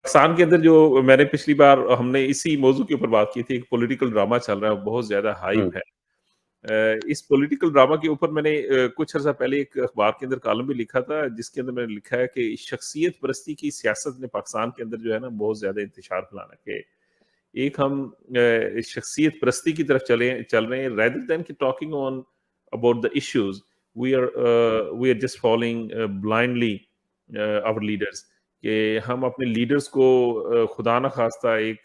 पाकिस्तान के अंदर जो मैंने पिछली बार हमने इसी मौजू के ऊपर बात की थी, एक पॉलिटिकल ड्रामा चल रहा है, बहुत ज़्यादा हुँ। हाइप है। इस पॉलिटिकल ड्रामा के ऊपर मैंने कुछ अर्सा पहले एक अखबार के अंदर कॉलम भी लिखा था, जिसके अंदर मैंने लिखा है कि शख्सियत परस्ती की सियासत ने पाकिस्तान के अंदर जो है ना बहुत ज़्यादा इंतशार फैलाना कि एक हम शख्सियत परस्ती की तरफ चल रहे हैं रेदर देन कि talking on about the issues we are just following blindly our leaders कि हम अपने लीडर्स को खुदा न खास्ता एक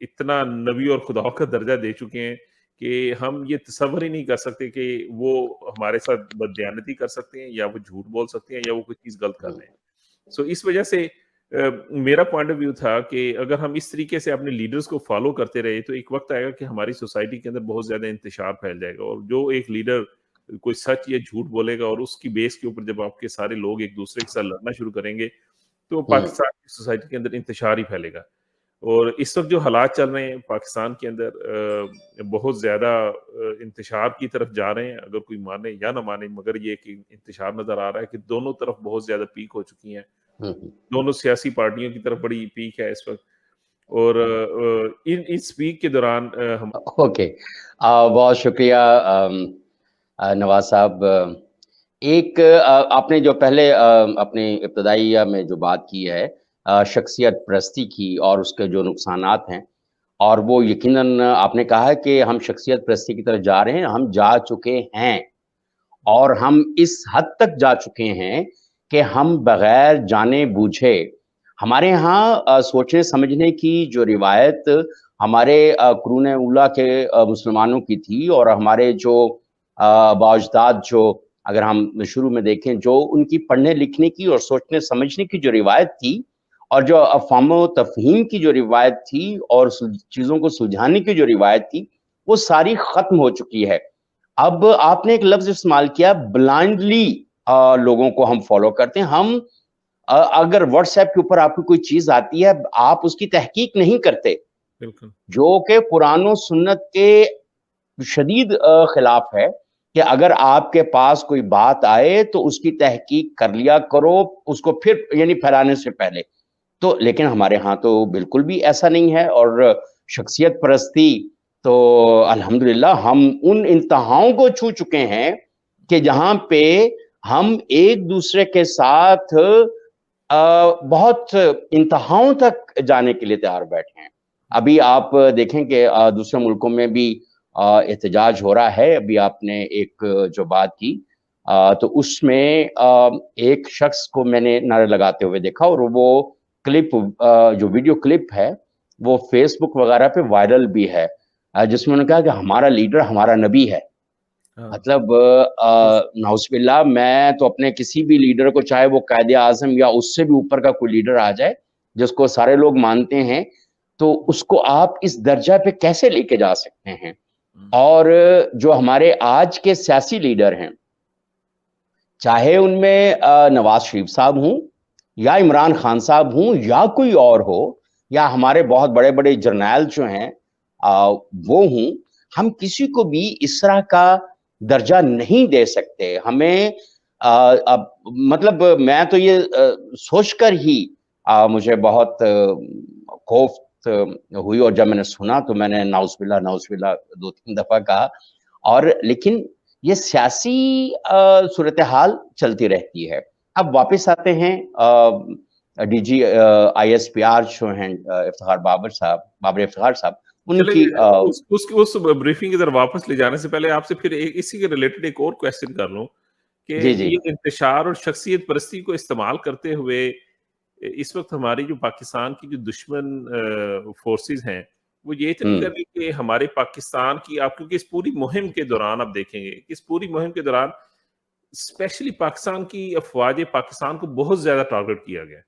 इतना नबी और खुदा का दर्जा दे चुके हैं कि हम ये तसव्वुर ही नहीं कर सकते कि वो हमारे साथ बददियानती कर सकते हैं या वो झूठ बोल सकते हैं या वो कोई चीज़ गलत कर रहे हैं। सो इस वजह से मेरा पॉइंट ऑफ व्यू था कि अगर हम इस तरीके से अपने लीडर्स को फॉलो करते रहे तो एक वक्त आएगा कि हमारी सोसाइटी के अंदर बहुत ज़्यादा इंतशार फैल जाएगा और जो एक लीडर कोई सच या झूठ बोलेगा और उसकी बेस के ऊपर जब आपके सारे लोग एक दूसरे के साथ लड़ना शुरू करेंगे, तो हुँ। पाकिस्तान की सोसाइटी के अंदर इंतशार ही फैलेगा। और इस वक़्त जो हालात चल रहे हैं पाकिस्तान के अंदर बहुत ज़्यादा इंतशार की तरफ जा रहे हैं, अगर कोई माने या ना माने मगर ये कि इंतशार नज़र आ रहा है कि दोनों तरफ बहुत ज़्यादा पीक हो चुकी हैं। हुँ, हुँ। दोनों सियासी पार्टियों की तरफ बड़ी पीक है इस वक़्त और इन इस पीक के दौरान हम ओके। बहुत शुक्रिया नवाज़ साहब। आपने जो पहले अपने इब्तदाइया में जो बात की है शख्सियत परस्ती की और उसके जो नुकसानात हैं और वो यकीनन आपने कहा है कि हम शख्सियत परस्ती की तरफ जा रहे हैं, हम जा चुके हैं और हम इस हद तक जा चुके हैं कि हम बगैर जाने-बूझे हमारे यहाँ सोचने समझने की जो रिवायत हमारे कुरून ऊला के मुसलमानों की थी और हमारे जो बाअजदाद जो अगर हम शुरू में देखें जो उनकी पढ़ने लिखने की और सोचने समझने की जो रिवायत थी और जो अफ़हाम व तफ़हीम की जो रिवायत थी और चीज़ों को सुलझाने की जो रिवायत थी, वो सारी ख़त्म हो चुकी है। अब आपने एक लफ्ज़ इस्तेमाल किया ब्लाइंडली लोगों को हम फ़ॉलो करते हैं। हम अगर व्हाट्सऐप के ऊपर आपको कोई चीज़ आती है, आप उसकी तहकीक नहीं करते, बिल्कुल। जो कि कुरान और सुन्नत के शदीद खिलाफ है कि अगर आपके पास कोई बात आए तो उसकी तहकीक कर लिया करो, उसको फिर यानी फैलाने से पहले। तो लेकिन हमारे यहाँ तो बिल्कुल भी ऐसा नहीं है और शख्सियत परस्ती तो अल्हम्दुलिल्लाह हम उन इंतहाओं को छू चुके हैं कि जहाँ पे हम एक-दूसरे के साथ बहुत इंतहाओं तक जाने के लिए तैयार बैठे हैं। अभी आप देखें कि दूसरे मुल्कों में भी एहतजाज हो रहा है। अभी आपने एक जो बात की तो उसमें एक शख्स को मैंने नारे लगाते हुए देखा और वो क्लिप जो वीडियो क्लिप है, वो फ़ेसबुक वगैरह पे वायरल भी है जिसमें उन्होंने कहा कि हमारा लीडर हमारा नबी है। हाँ। मतलब नाउज़ुबिल्लाह मैं तो अपने किसी भी लीडर को चाहे वो कायदे-आज़म या उससे भी ऊपर का कोई लीडर आ जाए, जिसको सारे लोग मानते हैं, तो उसको आप इस दर्जा पे कैसे लेके जा सकते हैं? हुँ। और जो हमारे आज के सियासी लीडर हैं, चाहे उनमें नवाज़ शरीफ साहब हों या इमरान खान साहब हों या कोई और हो या हमारे बहुत बड़े-बड़े जर्नैल जो हैं वो हों, हम किसी को भी इस तरह का दर्जा नहीं दे सकते। हमें अब मतलब मैं तो ये सोचकर ही मुझे बहुत खौफ़ हुई और जब मैंने सुना तो मैंने नाउज़ुबिल्लाह, नाउज़ुबिल्लाह 2-3 दफ़ा कहा और लेकिन ये सियासी सूरत-ए-हाल चलती रहती है। अब वापस आते हैं डीजी आईएसपीआर जो हैं इफ्तिखार बाबर इफ्तिखार साहब, उनकी चलिए उस ब्रीफिंग की तरफ वापस ले जाने से पहले आपसे फिर इसी के रिलेटेड एक और क्वेश्चन कर लूँ कि जी, जी। ये इंतशार और शख्सियत परस्ती को इस्तेमाल करते हुए इस वक़्त हमारी जो पाकिस्तान की जो दुश्मन फ़ोर्सेज़ हैं, वो ये तो नहीं कर हुँ। रही कि हमारे पाकिस्तान की आप क्योंकि इस पूरी मुहिम के दौरान आप देखेंगे, इस पूरी मुहिम के दौरान स्पेशली पाकिस्तान की अफ़वाज पाकिस्तान को बहुत ज़्यादा टारगेट किया गया है।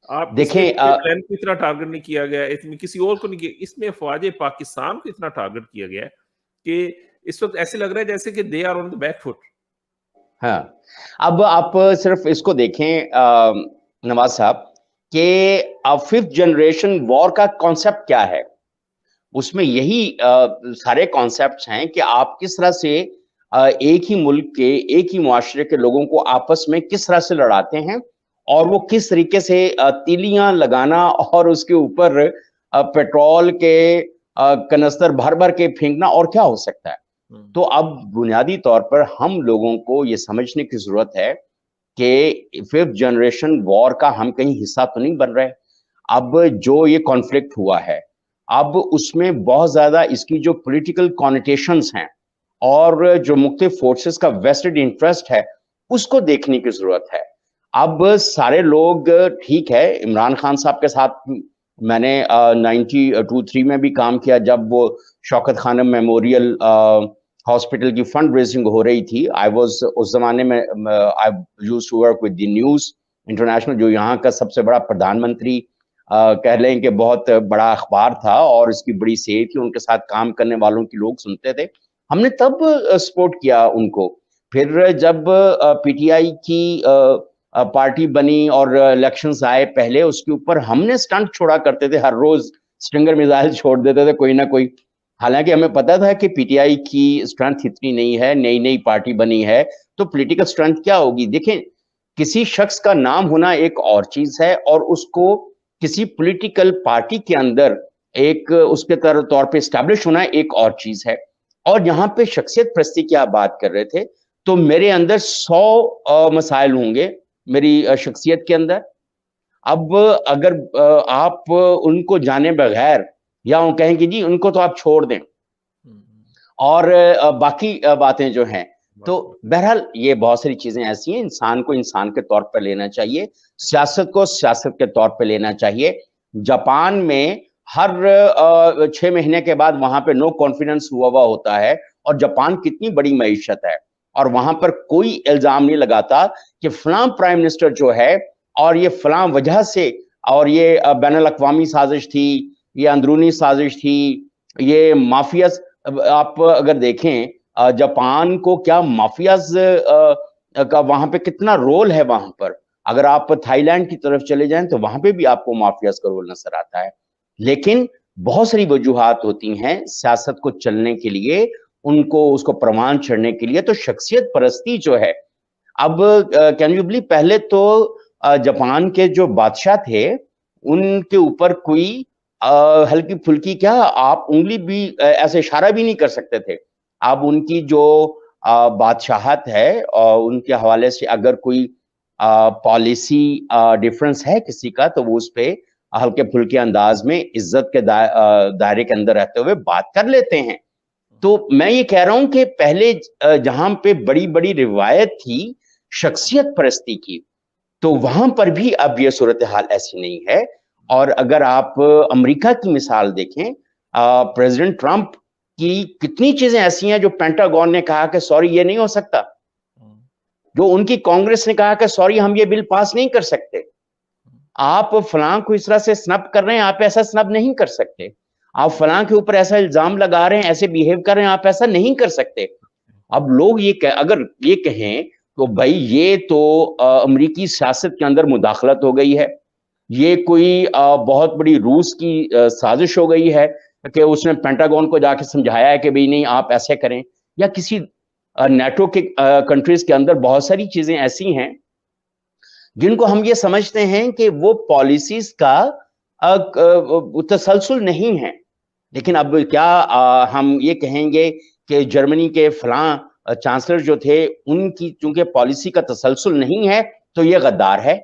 आप इसमें देखें पीएमएलएन को इतना टारगेट नहीं किया गया, इसमें किसी और को नहीं किया, इसमें अफ़वाज पाकिस्तान को इतना टारगेट किया गया है कि इस वक़्त ऐसे लग रहा है जैसे कि they are on the back foot. हाँ, अब आप सिर्फ़ इसको देखें नवाज़ साहब कि 5th जनरेशन वॉर का कॉन्सेप्ट क्या है? उसमें यही सारे कॉन्सेप्ट्स हैं कि आप किस तरह से एक ही मुल्क के, एक ही मुआशरे के लोगों को आपस में किस तरह से लड़ाते हैं और वो किस तरीके से तीलियां लगाना और उसके ऊपर पेट्रोल के कनस्तर भर भर के फेंकना, और क्या हो सकता है। तो अब बुनियादी तौर पर हम लोगों को ये समझने की जरूरत है कि फिफ्थ जनरेशन वॉर का हम कहीं हिस्सा तो नहीं बन रहे। अब जो ये कॉन्फ्लिक्ट हुआ है, अब उसमें बहुत ज्यादा इसकी जो पॉलिटिकल कॉनिटेशंस हैं और जो मुख्तलिफ फोर्सेस का वेस्टेड इंटरेस्ट है, उसको देखने की जरूरत है। अब सारे लोग, ठीक है, इमरान खान साहब के साथ मैंने 92-3 में भी काम किया, जब वो शौकत खानम मेमोरियल हॉस्पिटल की फंड रेजिंग हो रही थी। आई वाज उस जमाने में I used to work with the News International, जो यहाँ का सबसे बड़ा प्रधानमंत्री कह लें कि बहुत बड़ा अखबार था और इसकी बड़ी सेहत थी, उनके साथ काम करने वालों की लोग सुनते थे। हमने तब सपोर्ट किया उनको। फिर जब पीटीआई की पार्टी बनी और इलेक्शंस आए पहले, उसके ऊपर हमने स्टंट छोड़ा करते थे, हर रोज स्ट्रिंगर मिसाइल छोड़ देते थे कोई ना कोई। हालांकि हमें पता था कि पीटीआई की स्ट्रेंथ इतनी नहीं है, नई नई पार्टी बनी है, तो पॉलिटिकल स्ट्रेंथ क्या होगी। देखें, किसी शख्स का नाम होना एक और चीज है और उसको किसी पॉलिटिकल पार्टी के अंदर एक उसके तौर पे एस्टैब्लिश होना एक और चीज है। और यहाँ पे शख्सियत परस्ती की आप बात कर रहे थे, तो मेरे अंदर 100 मसाइल होंगे मेरी शख्सियत के अंदर। अब अगर आप उनको जाने बगैर या वो कहें कि जी उनको तो आप छोड़ दें और बाकी बातें जो हैं, तो बहरहाल ये बहुत सारी चीजें ऐसी हैं, इंसान को इंसान के तौर पर लेना चाहिए, सियासत को सियासत के तौर पर लेना चाहिए। जापान में हर 6 महीने के बाद वहां पे नो कॉन्फिडेंस हुआ होता है, और जापान कितनी बड़ी मईशत है, और वहां पर कोई इल्जाम नहीं लगाता कि फलां प्राइम मिनिस्टर जो है और ये फलां वजह से, और ये बैनुल अक़वामी साजिश थी, ये अंदरूनी साजिश थी, ये माफियाज। आप अगर देखें जापान को, क्या माफियाज का वहां पे कितना रोल है वहां पर। अगर आप थाईलैंड की तरफ चले जाएं तो वहां पे भी आपको माफियाज का रोल नजर आता है। लेकिन बहुत सारी वजूहात होती हैं सियासत को चलने के लिए, उनको उसको प्रमाण चढ़ने के लिए। तो शख्सियत परस्ती जो है, अब कैन यू बिलीव, पहले तो जापान के जो बादशाह थे उनके ऊपर कोई हल्की फुल्की, क्या आप उंगली भी ऐसे इशारा भी नहीं कर सकते थे। अब उनकी जो बादशाहत है और उनके हवाले से अगर कोई पॉलिसी डिफरेंस है किसी का, तो वो उस पर हल्के फुल्के अंदाज में इज्जत के दायरे के अंदर रहते हुए बात कर लेते हैं। तो मैं ये कह रहा हूं कि पहले जहां पे बड़ी बड़ी रिवायत थी शख्सियत परस्ती की, तो वहां पर भी अब ये सूरत हाल ऐसी नहीं है। और अगर आप अमेरिका की मिसाल देखें, प्रेसिडेंट ट्रंप की कितनी चीजें ऐसी हैं जो पेंटागन ने कहा कि सॉरी ये नहीं हो सकता, जो उनकी कांग्रेस ने कहा कि सॉरी हम ये बिल पास नहीं कर सकते, आप फलां को इस तरह से स्नब कर रहे हैं, आप ऐसा स्नब नहीं कर सकते, आप फलां के ऊपर ऐसा इल्जाम लगा रहे हैं, ऐसे बिहेव कर रहे हैं, आप ऐसा नहीं कर सकते। अब लोग अगर ये कहें तो भाई ये तो अमरीकी सियासत के अंदर मुदाखलत हो गई है, ये कोई बहुत बड़ी रूस की साजिश हो गई है कि उसने पेंटागन को जाके समझाया है कि भाई नहीं आप ऐसे करें, या किसी नेटो के कंट्रीज के अंदर बहुत सारी चीजें ऐसी हैं जिनको हम ये समझते हैं कि वो पॉलिसीज का तसलसल नहीं है। लेकिन अब क्या हम ये कहेंगे कि जर्मनी के फलां चांसलर जो थे उनकी चूंकि पॉलिसी का तसलसल नहीं है तो ये गद्दार है।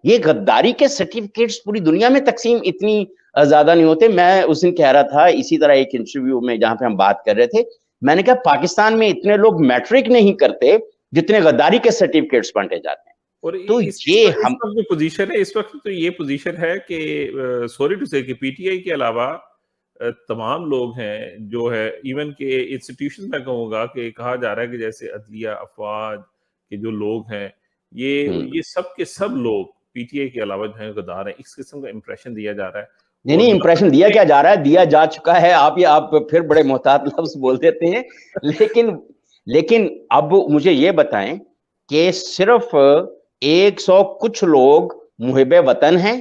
ये गद्दारी के सर्टिफिकेट्स पूरी दुनिया में तकसीम इतनी ज्यादा नहीं होते। मैं उस दिन कह रहा था इसी तरह एक इंटरव्यू में जहां पे हम बात कर रहे थे, मैंने कहा पाकिस्तान में इतने लोग मैट्रिक नहीं करते जितने गद्दारी के सर्टिफिकेट्स बांटे जाते हैं। और तो इस ये वक्त जो पोजीशन है इस वक्त, तो ये पोजीशन है कि सॉरी टू से कि पीटीआई के अलावा तमाम लोग हैं जो है, इवन के इंस्टीट्यूशन में कहूँगा कि कहा जा रहा है कि जैसे अदलिया अफवाज के जो लोग हैं, ये सब के सब लोग पीटीआई के अलावा जो है गद्दार हैं, इस किस्म का इंप्रेशन दिया जा रहा है। नहीं, इंप्रेशन दिया क्या जा रहा है, दिया जा चुका है। आप फिर बड़े मोहतात लफ्ज बोल देते हैं। लेकिन अब मुझे ये बताएं कि सिर्फ 100 कुछ लोग मुहिबे वतन हैं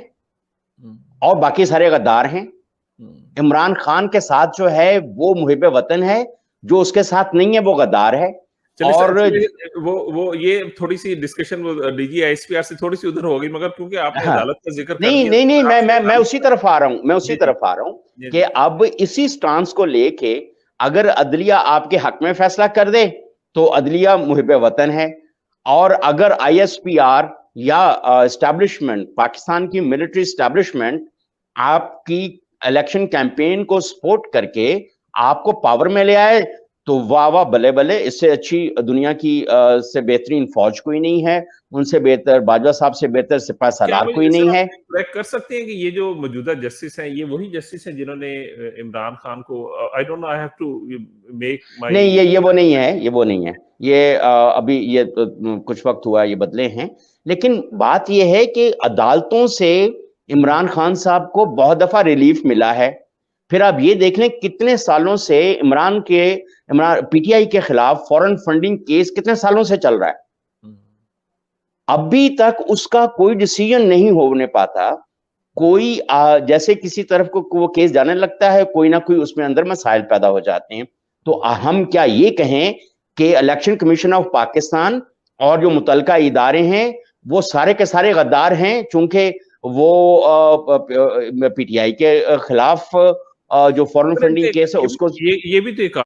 और बाकी सारे गद्दार हैं। इमरान खान के साथ जो है वो मुहिबे वतन है, जो उसके साथ नहीं है वो गद्दार है। चलिए और वो ये थोड़ी-सी डिस्कशन वो डीजी आईएसपीआर से थोड़ी-सी उधर हो गई, मगर क्योंकि आपने हाँ, अदालत का ज़िक्र कर नहीं, दिया नहीं, तो नहीं, मैं आपसे मैं अदालत उसी का तरफ आ रहा हूँ, मैं उसी जी, जी। तरफ आ रहा हूँ जी, कि जी। अब इसी स्टांस को लेके अगर अदलिया आपके हक में फैसला कर दे, तो अदलिया मुहिब वतन है, और अगर आईएसपीआर या एस्टैब्लिशमेंट, पाकिस्तान की मिलिट्री एस्टैब्लिशमेंट आपकी इलेक्शन कैंपेन को सपोर्ट करके आपको पावर में ले आए, तो वाह वाह, बल्ले बल्ले, इससे अच्छी दुनिया की से बेहतरीन फौज कोई नहीं है, उनसे बेहतर, बाजवा साहब से बेहतर सिपह क्या सालार कोई मुझे सर नहीं आप है। ट्रैक कर सकते हैं कि ये जो मौजूदा जस्टिस हैं, ये वही जस्टिस हैं जिन्होंने इमरान खान को I don't know I have to make my नहीं, ये वो नहीं है, ये वो नहीं है। ये अभी ये कुछ वक्त हुआ ये बदले हैं, लेकिन बात ये है कि अदालतों से इमरान खान साहब को बहुत दफा रिलीफ मिला है। फिर आप ये देख लें कितने सालों से इमरान पीटीआई के खिलाफ फॉरेन फंडिंग केस कितने सालों से चल रहा है, अभी तक उसका कोई डिसीजन नहीं होने पाता। कोई जैसे किसी तरफ को वो केस जाने लगता है, कोई ना कोई उसमें अंदर मसाइल पैदा हो जाते हैं। तो हम क्या ये कहें कि इलेक्शन कमीशन ऑफ पाकिस्तान और जो मुतलका इदारे हैं वो सारे के सारे गद्दार हैं, चूंकि वो पीटीआई के खिलाफ जो फॉरेन फंडिंग केस है उसको ये भी तो एक